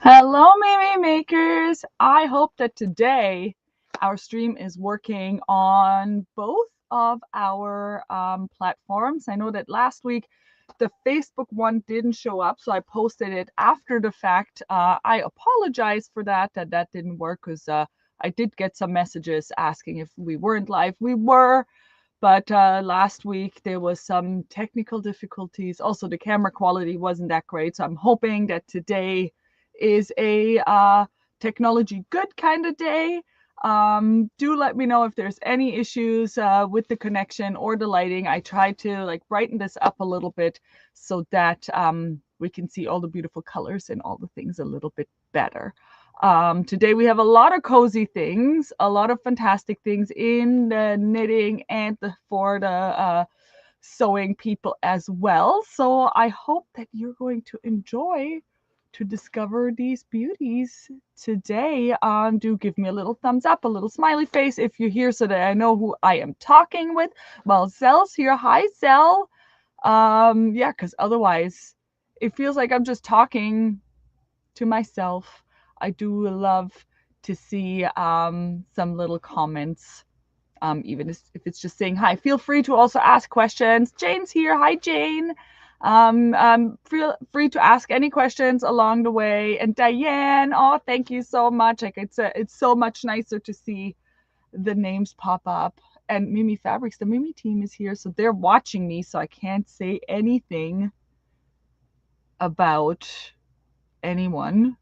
Hello, Mimi Makers. I hope that today our stream is working on both of our platforms. I know that last week the Facebook one didn't show up, so I posted it after the fact. I apologize for that didn't work because I did get some messages asking if we weren't live. We were, but last week there was some technical difficulties. Also, the camera quality wasn't that great, so I'm hoping that today is a technology good kind of day. Do let me know if there's any issues with the connection or the lighting. I tried to like brighten this up a little bit so that we can see all the beautiful colors and all the things a little bit better. Today we have a lot of cozy things, a lot of fantastic things in the knitting and for the sewing people as well. So I hope that you're going to enjoy to discover these beauties today. Do give me a little thumbs up, a little smiley face if you're here so that I know who I am talking with. Well, Zell's here. Hi, Zell. Yeah, because otherwise it feels like I'm just talking to myself. I do love to see some little comments, even if it's just saying hi. Feel free to also ask questions. Jane's here. Hi, Jane. Feel free to ask any questions along the way. And Diane, oh, thank you so much. Like it's so much nicer to see the names pop up. And Mimifabrics, the Mimi team is here, so they're watching me, so I can't say anything about anyone,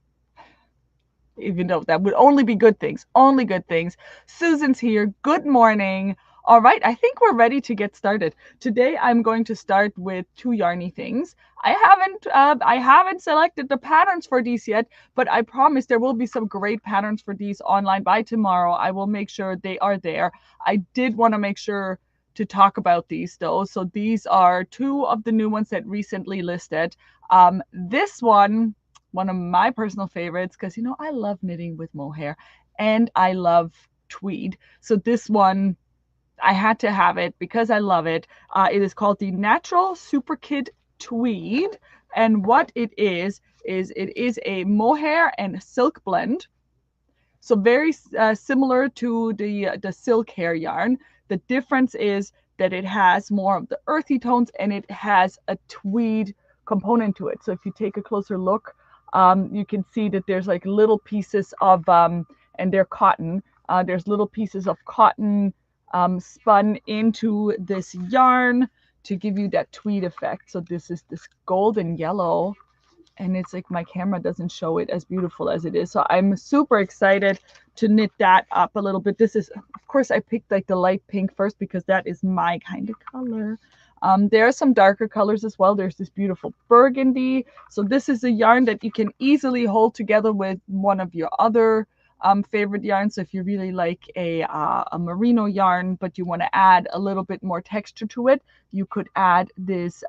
even though that would only be good things, only good things. Susan's here. Good morning. All right, I think we're ready to get started. Today I'm going to start with two yarny things. I haven't selected the patterns for these yet, but I promise there will be some great patterns for these online by tomorrow. I will make sure they are there. I did want to make sure to talk about these though. So these are two of the new ones that recently listed. This one of my personal favorites, because you know I love knitting with mohair and I love tweed. So this one I had to have it because I love it. It is called the Natural Super Kid Tweed, and what it is it is a mohair and silk blend. So very similar to the silk hair yarn. The difference is that it has more of the earthy tones and it has a tweed component to it. So if you take a closer look, you can see that there's like little pieces of, and they're cotton, there's little pieces of cotton spun into this yarn to give you that tweed effect. So this is this golden yellow, and it's like my camera doesn't show it as beautiful as it is. So I'm super excited to knit that up a little bit. This is, of course, I picked like the light pink first because that is my kind of color. There are some darker colors as well. There's this beautiful burgundy. So this is a yarn that you can easily hold together with one of your other favorite yarns. So if you really like a merino yarn, but you want to add a little bit more texture to it, you could add this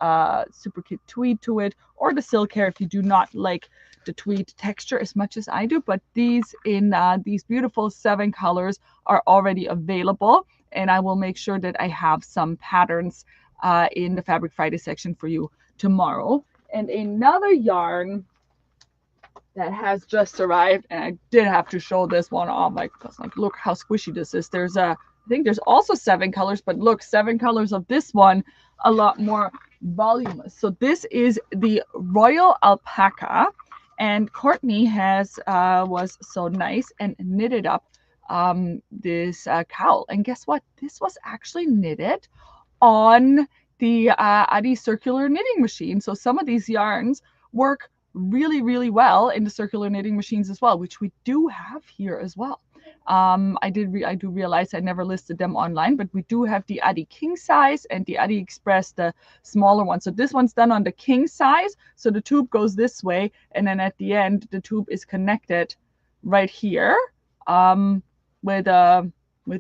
Super Kid Tweed to it, or the silk hair if you do not like the tweed texture as much as I do. But these in these beautiful 7 colors are already available, and I will make sure that I have some patterns in the Fabric Friday section for you tomorrow. And another yarn that has just arrived, and I did have to show this one off, like, because like, look how squishy this is. There's I think there's also 7 colors, but look, 7 colors of this one, a lot more voluminous. So this is the Royal Alpaca, and Courtney was so nice and knitted up this cowl. And guess what? This was actually knitted on the Adi circular knitting machine. So some of these yarns work really, really well in the circular knitting machines as well, which we do have here as well. I do realize I never listed them online, but we do have the Adi King size and the Adi Express, the smaller one. So this one's done on the king size. So the tube goes this way, and then at the end, the tube is connected right here with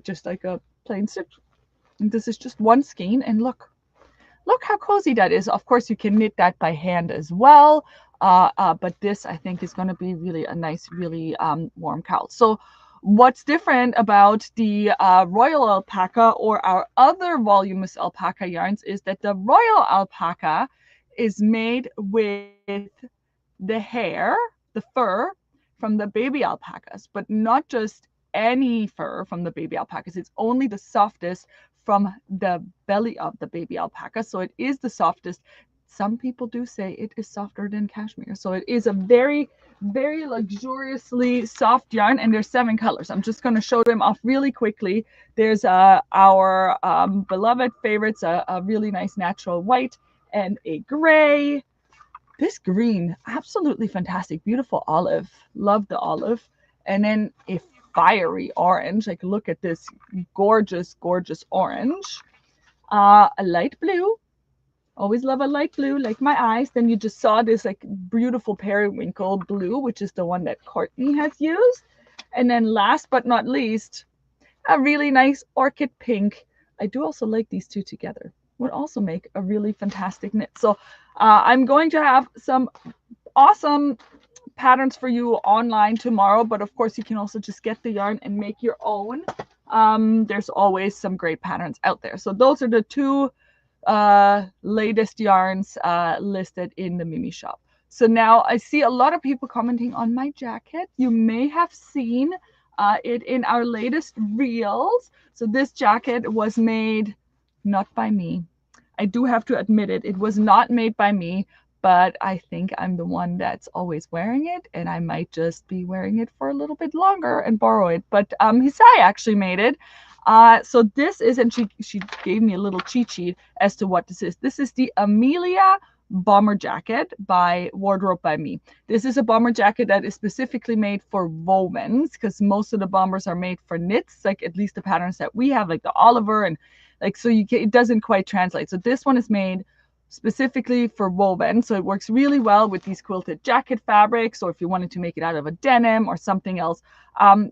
just like a plain stitch. And this is just one skein, and look how cozy that is. Of course, you can knit that by hand as well, but this I think is going to be really a nice, really warm cowl. So what's different about the Royal Alpaca or our other voluminous alpaca yarns is that the Royal Alpaca is made with the hair, the fur from the baby alpacas, but not just any fur from the baby alpacas. It's only the softest from the belly of the baby alpaca. So it is the softest. Some people do say it is softer than cashmere. So it is a very, very luxuriously soft yarn, and there's 7 colors. I'm just going to show them off really quickly. There's our beloved favorites, a really nice natural white and a gray. This green, absolutely fantastic. Beautiful olive. Love the olive. And then a fiery orange. Like, look at this gorgeous, gorgeous orange. A light blue. Always love a light blue, like my eyes. Then you just saw this like beautiful periwinkle blue, which is the one that Courtney has used. And then last but not least, a really nice orchid pink. I do also like these two together. Would also make a really fantastic knit. So I'm going to have some awesome patterns for you online tomorrow, but of course you can also just get the yarn and make your own. There's always some great patterns out there. So those are the 2 latest yarns listed in the Mimi shop. So now I see a lot of people commenting on my jacket. You may have seen it in our latest reels. So this jacket was made not by me. I do have to admit it. It was not made by me, but I think I'm the one that's always wearing it, and I might just be wearing it for a little bit longer and borrow it. But Hisai actually made it. So this is, and she gave me a little cheat sheet as to what this is. This is the Amelia bomber jacket by Wardrobe by Me. This is a bomber jacket that is specifically made for wovens, because most of the bombers are made for knits, like at least the patterns that we have, like the Oliver, and like, so it doesn't quite translate. So this one is made specifically for woven. So it works really well with these quilted jacket fabrics, or if you wanted to make it out of a denim or something else.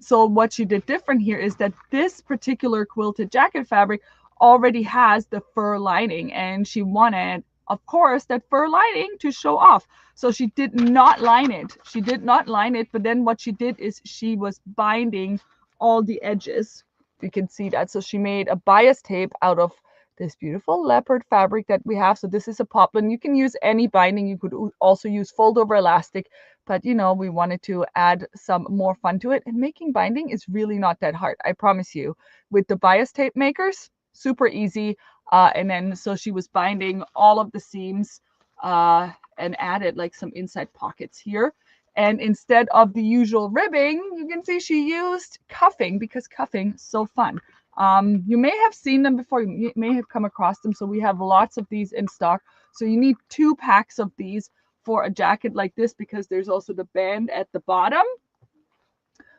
So what she did different here is that this particular quilted jacket fabric already has the fur lining, and she wanted, of course, that fur lining to show off. So she did not line it. She did not line it, but then what she did is she was binding all the edges. You can see that. So she made a bias tape out of this beautiful leopard fabric that we have. So this is a poplin. You can use any binding. You could also use fold over elastic, but you know, we wanted to add some more fun to it. And making binding is really not that hard, I promise you. With the bias tape makers, super easy. And then so she was binding all of the seams and added like some inside pockets here. And instead of the usual ribbing, you can see she used cuffing, because cuffing is so fun. You may have seen them before, you may have come across them. So we have lots of these in stock. So you need 2 packs of these for a jacket like this, because there's also the band at the bottom.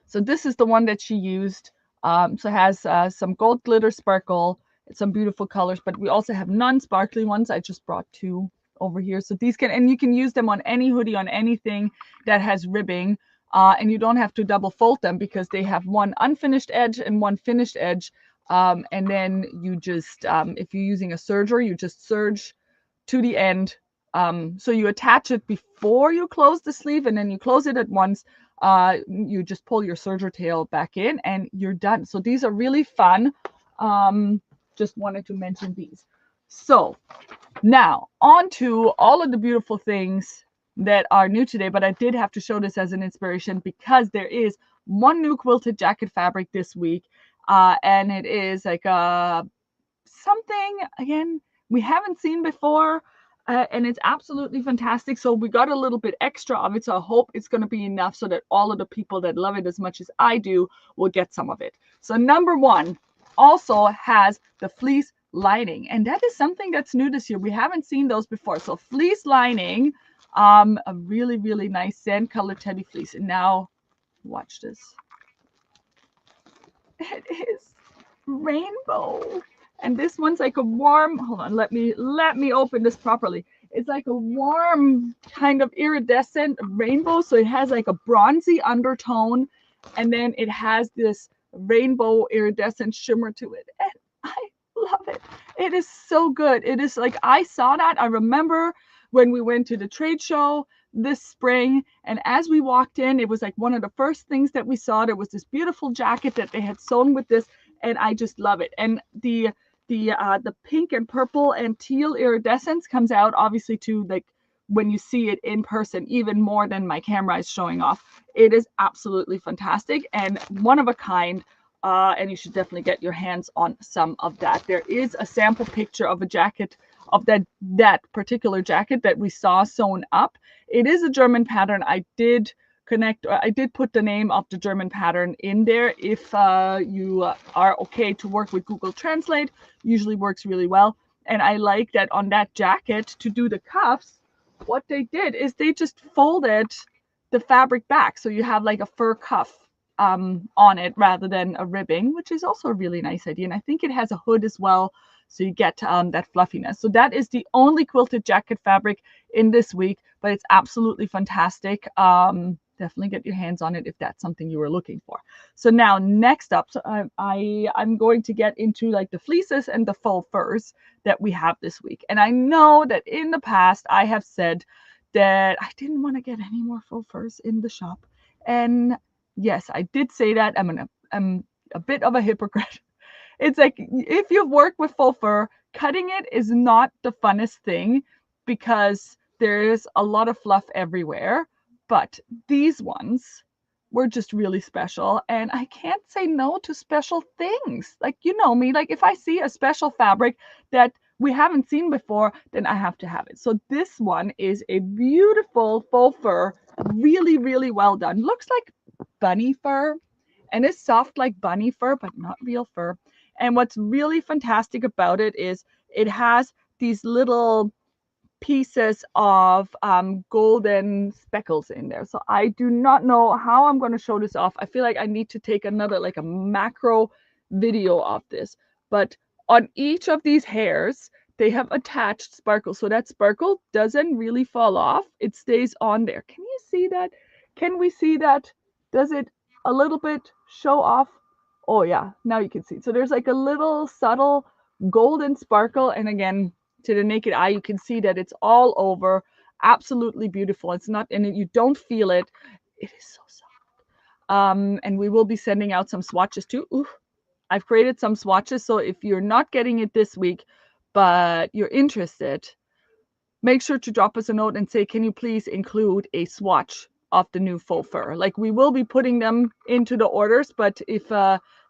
So this is the one that she used. So it has some gold glitter sparkle, some beautiful colors, but we also have non-sparkly ones. I just brought 2 over here. So these and you can use them on any hoodie, on anything that has ribbing. And you don't have to double fold them, because they have one unfinished edge and one finished edge. And then you just, if you're using a serger, you just serge to the end. So you attach it before you close the sleeve, and then you close it at once. You just pull your serger tail back in and you're done. So these are really fun. Just wanted to mention these. So now on to all of the beautiful things that are new today, but I did have to show this as an inspiration, because there is one new quilted jacket fabric this week, and it is like something, again, we haven't seen before, and it's absolutely fantastic. So we got a little bit extra of it, so I hope it's going to be enough so that all of the people that love it as much as I do will get some of it. So number 1 also has the fleece lining, and that is something that's new this year. We haven't seen those before. So fleece lining, a really, really nice sand colored teddy fleece. And now watch this. It is rainbow, and this one's like a warm, hold on, let me open this properly. It's like a warm kind of iridescent rainbow. So it has like a bronzy undertone, and then it has this rainbow iridescent shimmer to it, and I love it. It is so good. It is like, I saw that, I remember when we went to the trade show this spring, and as we walked in, it was like one of the first things that we saw. There was this beautiful jacket that they had sewn with this, and I just love it. And the pink and purple and teal iridescence comes out obviously to like when you see it in person, even more than my camera is showing off. It is absolutely fantastic and one of a kind. And you should definitely get your hands on some of that. There is a sample picture of a jacket, of that particular jacket that we saw sewn up. It is a German pattern. I did put the name of the German pattern in there. If you are okay to work with Google Translate, usually works really well. And I like that on that jacket, to do the cuffs, what they did is they just folded the fabric back. So you have like a fur cuff on it rather than a ribbing, which is also a really nice idea. And I think it has a hood as well, so you get that fluffiness. So that is the only quilted jacket fabric in this week, but it's absolutely fantastic. Definitely get your hands on it if that's something you were looking for. So now next up, so I'm going to get into like the fleeces and the faux furs that we have this week. And I know that in the past I have said that I didn't want to get any more faux furs in the shop. And yes, I did say that. I'm a bit of a hypocrite. It's like, if you've worked with faux fur, cutting it is not the funnest thing because there's a lot of fluff everywhere. But these ones were just really special. And I can't say no to special things. Like, you know me, like if I see a special fabric that we haven't seen before, then I have to have it. So this one is a beautiful faux fur, really, really well done. Looks like bunny fur and is soft like bunny fur, but not real fur. And what's really fantastic about it is it has these little pieces of golden speckles in there. So I do not know how I'm going to show this off. I feel like I need to take another, like a macro video of this. But on each of these hairs, they have attached sparkle. So that sparkle doesn't really fall off. It stays on there. Can you see that? Can we see that? Does it a little bit show off? Oh yeah, now you can see. So there's like a little subtle golden sparkle. And again, to the naked eye, you can see that it's all over. Absolutely beautiful. It's not, and you don't feel it. It is so soft. And we will be sending out some swatches too. Ooh, I've created some swatches. So if you're not getting it this week, but you're interested, make sure to drop us a note and say, can you please include a swatch of the new faux fur? Like, we will be putting them into the orders, but if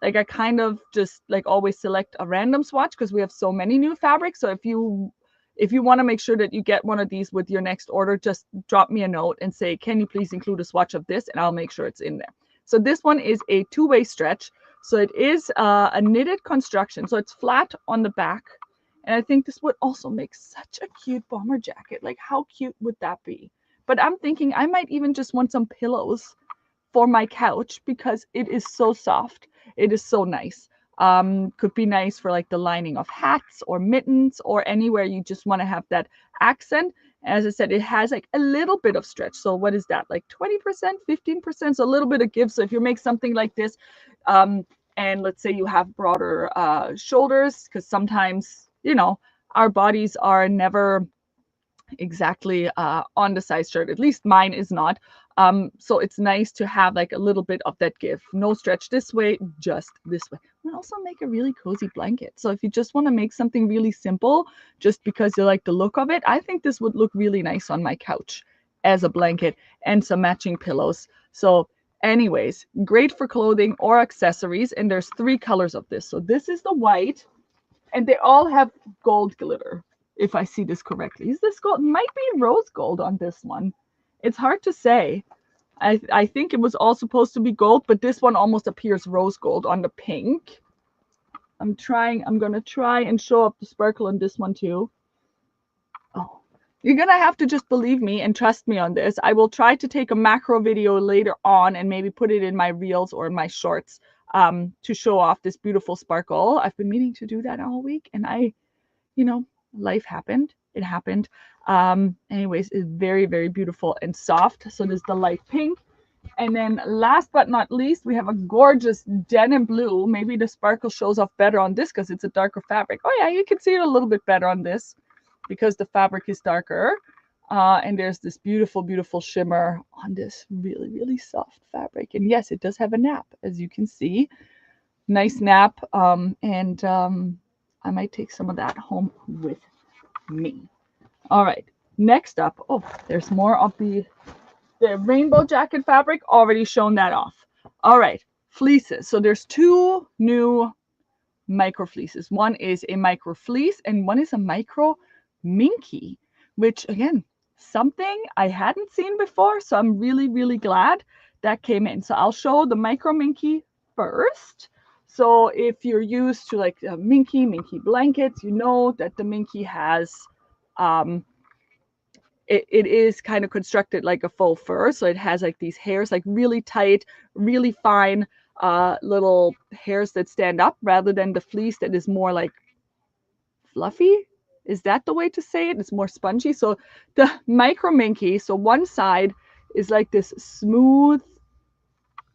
like, I kind of just like always select a random swatch because we have so many new fabrics. So if you want to make sure that you get one of these with your next order, just drop me a note and say, can you please include a swatch of this? And I'll make sure it's in there. So this one is a two-way stretch. So it is a knitted construction. So it's flat on the back. And I think this would also make such a cute bomber jacket. Like, how cute would that be? But I'm thinking I might even just want some pillows for my couch because it is so soft. It is so nice. Could be nice for like the lining of hats or mittens or anywhere you just want to have that accent. As I said, it has like a little bit of stretch. So what is that? Like 20%, 15%? So a little bit of give. So if you make something like this, and let's say you have broader shoulders, because sometimes, you know, our bodies are never exactly on the size shirt. At least mine is not. So it's nice to have like a little bit of that give. No stretch this way, just this way. And also make a really cozy blanket. So if you just want to make something really simple, just because you like the look of it, I think this would look really nice on my couch as a blanket and some matching pillows. So anyways, great for clothing or accessories. And there's 3 colors of this. So this is the white, and they all have gold glitter, if I see this correctly. Is this gold? Might be rose gold on this one. It's hard to say. I think it was all supposed to be gold, but this one almost appears rose gold on the pink. I'm going to try and show up the sparkle on this one too. Oh, you're going to have to just believe me and trust me on this. I will try to take a macro video later on and maybe put it in my reels or in my shorts to show off this beautiful sparkle. I've been meaning to do that all week, and you know, life happened. It happened. Anyways, it's very, very beautiful and soft. So there's the light pink. And then last but not least, we have a gorgeous denim blue. Maybe the sparkle shows off better on this because it's a darker fabric. Oh yeah, you can see it a little bit better on this because the fabric is darker. And there's this beautiful, beautiful shimmer on this really, really soft fabric. And yes, it does have a nap, as you can see. Nice nap. I might take some of that home with me. All right. Next up, oh, there's more of the rainbow jacket fabric, already shown that off. All right, fleeces. So there's two new micro fleeces. One is a micro fleece and one is a micro minky, which again, something I hadn't seen before. So I'm really, really glad that came in. So I'll show the micro minky first. So if you're used to like minky blankets, you know that the minky has, it is kind of constructed like a faux fur. So it has like these hairs, like really tight, really fine little hairs that stand up rather than the fleece that is more like fluffy. Is that the way to say it? It's more spongy. So the micro minky, so one side is like this smooth,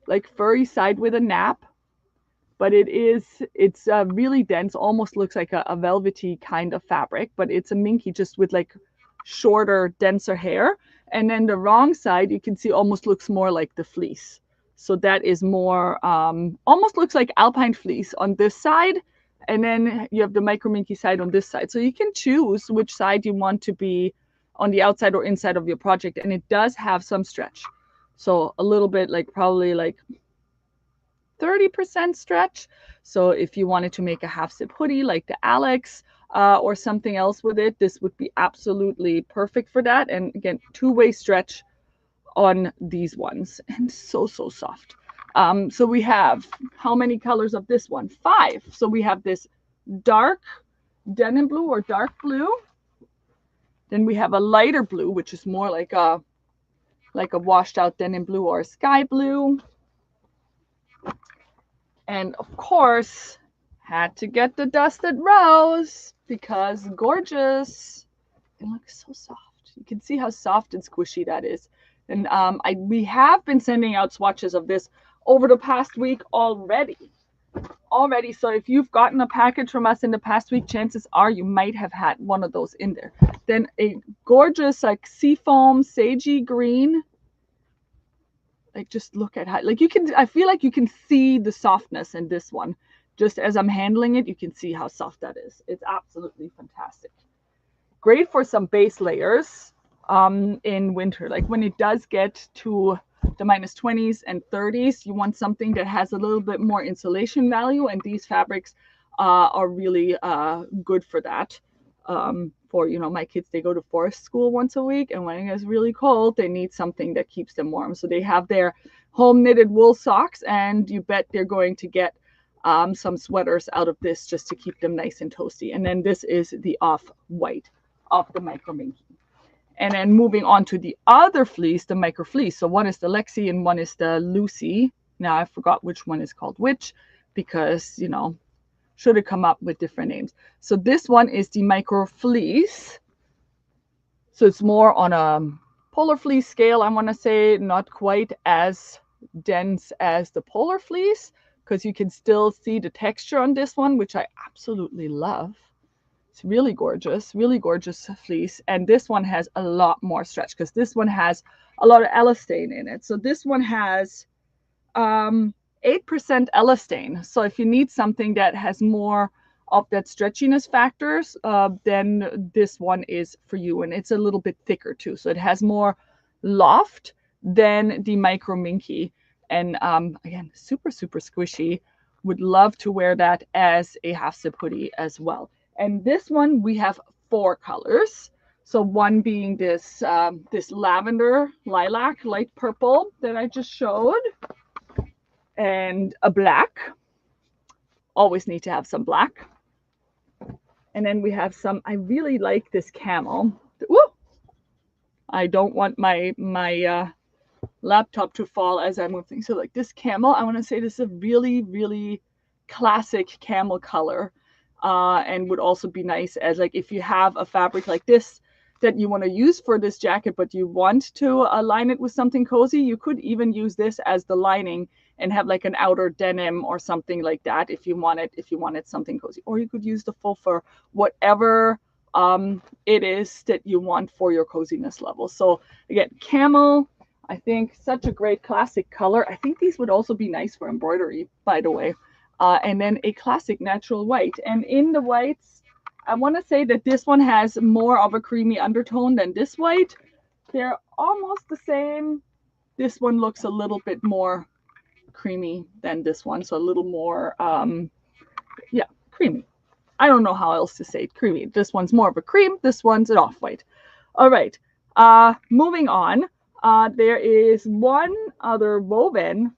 like furry side with a nap, but it's really dense, almost looks like a velvety kind of fabric, but it's a minky just with like shorter, denser hair. And then the wrong side, you can see almost looks more like the fleece. So that is more, almost looks like alpine fleece on this side. And then you have the micro minky side on this side. So you can choose which side you want to be on the outside or inside of your project. And it does have some stretch. So a little bit, like probably like 30% stretch. So if you wanted to make a half zip hoodie like the Alex or something else with it, this would be absolutely perfect for that. And again, two-way stretch on these ones, and so soft. So we have how many colors of this one? 5. So we have this dark denim blue or dark blue. Then we have a lighter blue, which is more like a washed out denim blue or a sky blue. And of course, had to get the dusted rose because gorgeous. It looks so soft. You can see how soft and squishy that is. And we have been sending out swatches of this over the past week already. So if you've gotten a package from us in the past week, chances are you might have had one of those in there. Then a gorgeous like seafoam sagey green. Like just look at how, like you can, I feel like you can see the softness in this one. Just as I'm handling it, you can see how soft that is. It's absolutely fantastic. Great for some base layers in winter. Like when it does get to the -20s and 30s, you want something that has a little bit more insulation value, and these fabrics are really good for that. For, you know, my kids, they go to forest school once a week, and when it gets really cold, they need something that keeps them warm. So they have their home knitted wool socks, and you bet they're going to get some sweaters out of this just to keep them nice and toasty. And then this is the off-white of the micro minky. And then moving on to the other fleece, the micro fleece. So one is the Lexi and one is the Lucy. Now I forgot which one is called which because, you know, should have come up with different names. So this one is the micro fleece. So it's more on a polar fleece scale, I want to say, not quite as dense as the polar fleece, because you can still see the texture on this one, which I absolutely love. It's really gorgeous fleece. And this one has a lot more stretch because this one has a lot of elastane in it. So this one has 8% elastane. So if you need something that has more of that stretchiness factors, then this one is for you. And it's a little bit thicker too. So it has more loft than the micro minky. And again, super squishy. Would love to wear that as a half zip hoodie as well. And this one, we have 4 colors. So one being this, this lavender, lilac, light purple that I just showed. And a black. Always need to have some black. And then we have some, I really like this camel. Woo! I don't want my laptop to fall as I move things. So like this camel, I want to say this is a really classic camel color. And would also be nice as like if you have a fabric like this that you want to use for this jacket, but you want to line it with something cozy, you could even use this as the lining and have like an outer denim or something like that if you wanted something cozy. Or you could use the faux fur, whatever it is that you want for your coziness level. So again, camel, I think such a great classic color. I think these would also be nice for embroidery, by the way. And then a classic natural white. And in the whites, I want to say that this one has more of a creamy undertone than this white. They're almost the same. This one looks a little bit more creamy than this one, so a little more, yeah, creamy. I don't know how else to say it, creamy. This one's more of a cream. This one's an off-white. All right, moving on. There is one other woven.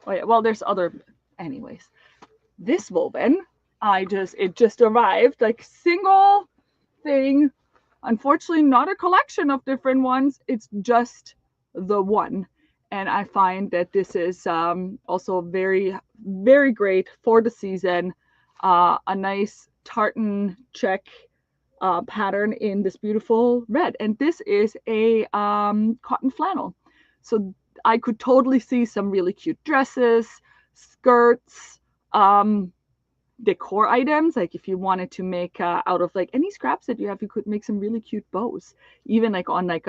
Oh yeah, well, there's other, anyways. This woven, it just arrived, like also thing. Unfortunately, not a collection of different ones. It's just the one. And I find that this is also very, very great for the season. A nice tartan check pattern in this beautiful red. And this is a cotton flannel. So I could totally see some really cute dresses, skirts, decor items. Like if you wanted to make out of like any scraps that you have, you could make some really cute bows. Even like on like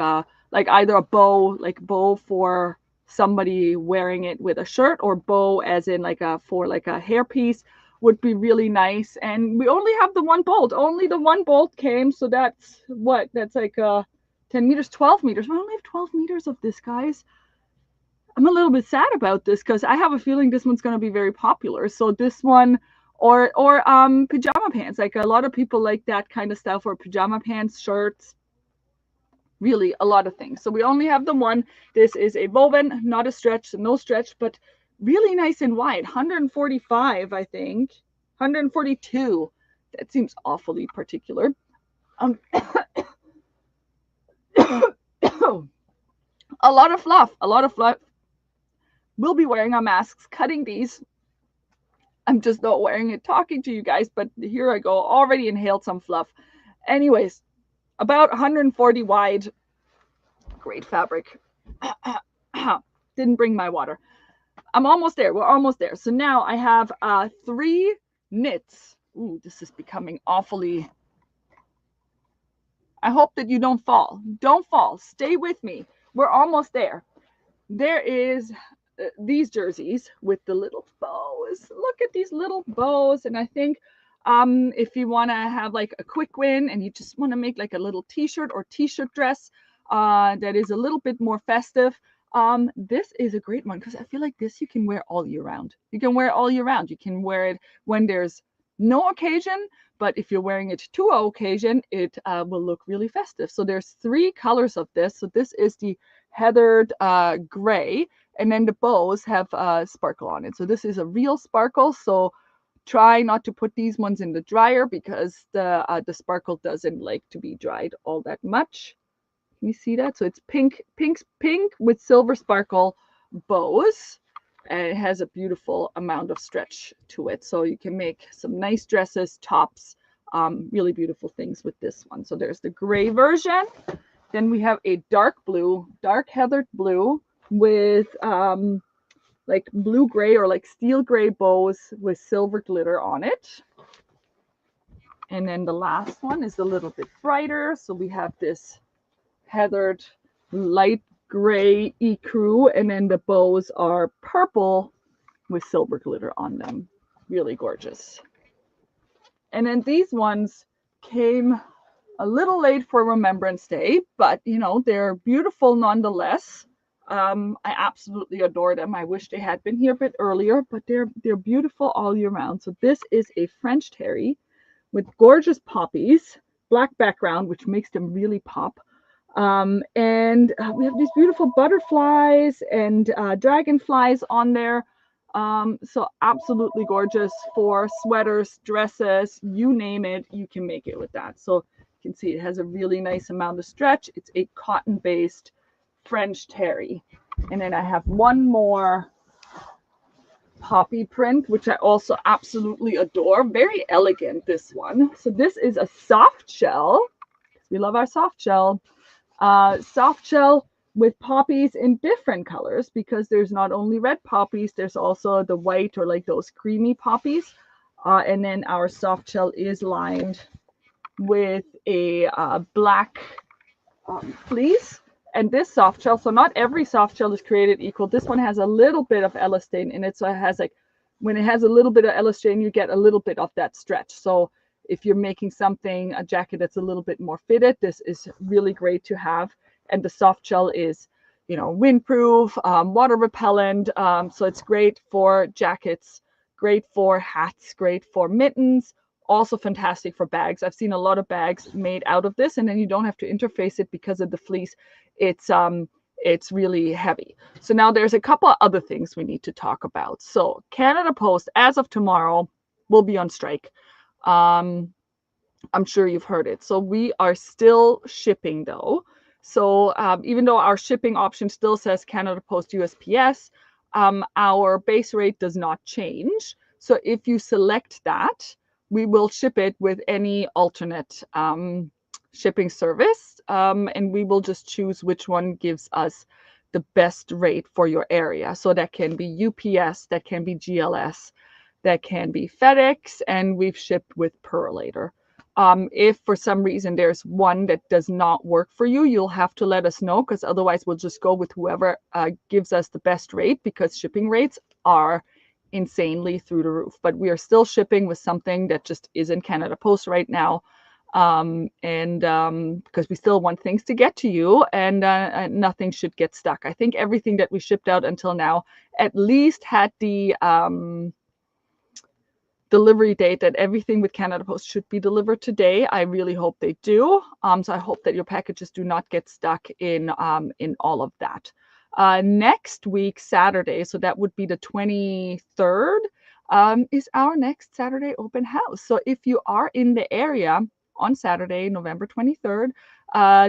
either a bow for somebody wearing it with a shirt, or bow as in like a hairpiece would be really nice. And we only have the one bolt. Only the one bolt came, so that's like 10 meters, 12 meters. We only have 12 meters of this, guys. I'm a little bit sad about this because I have a feeling this one's going to be very popular. So this one, or pajama pants. Like a lot of people like that kind of stuff, or pajama pants, shirts, really a lot of things. So we only have the one. This is a woven, not a stretch, no stretch, but really nice and wide. 145, I think. 142. That seems awfully particular. A lot of fluff. We'll be wearing our masks, cutting these. I'm just not wearing it, talking to you guys, but here I go. Already inhaled some fluff. Anyways, about 140 wide. Great fabric. Didn't bring my water. I'm almost there. We're almost there. So now I have 3 knits. Ooh, this is becoming awfully. I hope that you don't fall. Don't fall. Stay with me. We're almost there. There is these jerseys with the little bows. Look at these little bows. And I think if you want to have like a quick win and you just want to make like a little t-shirt or t-shirt dress that is a little bit more festive, this is a great one, because I feel like this you can wear all year round. You can wear it all year round. You can wear it when there's no occasion, but if you're wearing it to an occasion, it will look really festive. So there's 3 colors of this. So this is the heathered gray, and then the bows have sparkle on it. So this is a real sparkle. So try not to put these ones in the dryer, because the sparkle doesn't like to be dried all that much. Can you see that? So it's pink with silver sparkle bows, and it has a beautiful amount of stretch to it. So you can make some nice dresses, tops, really beautiful things with this one. So there's the gray version. Then we have a dark heathered blue with like blue gray or like steel gray bows with silver glitter on it. And then the last one is a little bit brighter. So we have this heathered light gray ecru, and then the bows are purple with silver glitter on them. Really gorgeous. And then these ones came a little late for Remembrance Day, but you know, they're beautiful nonetheless. I absolutely adore them. I wish they had been here a bit earlier, but they're beautiful all year round. So this is a French terry with gorgeous poppies, black background, which makes them really pop. And we have these beautiful butterflies and dragonflies on there. So absolutely gorgeous for sweaters, dresses, you name it, you can make it with that. So you can see it has a really nice amount of stretch. It's a cotton-based French terry. And then I have one more poppy print, which I also absolutely adore. Very elegant, this one. So this is a soft shell. We love our soft shell. Soft shell with poppies in different colors, because there's not only red poppies, there's also the white or like those creamy poppies. And then our soft shell is lined with a black fleece. And this soft shell, so not every soft shell is created equal. This one has a little bit of elastane in it. So it has like, when it has a little bit of elastane, you get a little bit of that stretch. So if you're making something, a jacket that's a little bit more fitted, this is really great to have. And the soft shell is, you know, windproof, water repellent. So it's great for jackets, great for hats, great for mittens, also fantastic for bags. I've seen a lot of bags made out of this, and then you don't have to interface it because of the fleece. It's really heavy. So now there's a couple of other things we need to talk about. So Canada Post, as of tomorrow, will be on strike. I'm sure you've heard it. So we are still shipping though. So even though our shipping option still says Canada Post USPS, our base rate does not change. So if you select that, we will ship it with any alternate shipping service, and we will just choose which one gives us the best rate for your area. So that can be UPS, that can be GLS, that can be FedEx, and we've shipped with Purolator. If for some reason there's one that does not work for you, you'll have to let us know, because otherwise we'll just go with whoever gives us the best rate, because shipping rates are insanely through the roof. But we are still shipping with something that just isn't Canada Post right now. Because we still want things to get to you, and nothing should get stuck. I think everything that we shipped out until now at least had the delivery date that everything with Canada Post should be delivered today. I really hope they do. So I hope that your packages do not get stuck in all of that. Next week, Saturday, so that would be the 23rd, is our next Saturday open house. So if you are in the area on Saturday, November 23rd,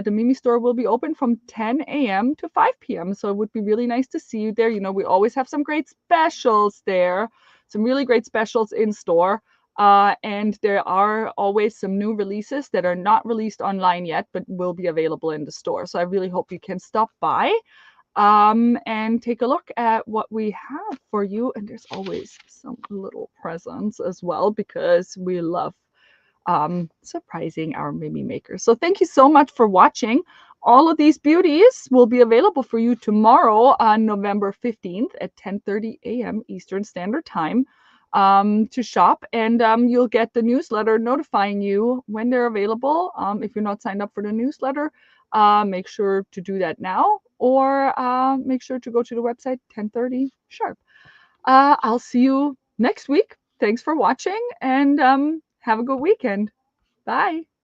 the Mimi store will be open from 10 a.m. to 5 p.m. So it would be really nice to see you there. You know, we always have some great specials there. Some really great specials in store. And there are always some new releases that are not released online yet, but will be available in the store. So I really hope you can stop by and take a look at what we have for you. And there's always some little presents as well, because we love surprising our Mimi makers. So thank you so much for watching. All of these beauties will be available for you tomorrow on November 15th at 10:30 a.m. Eastern Standard Time to shop. And you'll get the newsletter notifying you when they're available. If you're not signed up for the newsletter, make sure to do that now, or make sure to go to the website 10:30 sharp. I'll see you next week. Thanks for watching, and have a good weekend. Bye.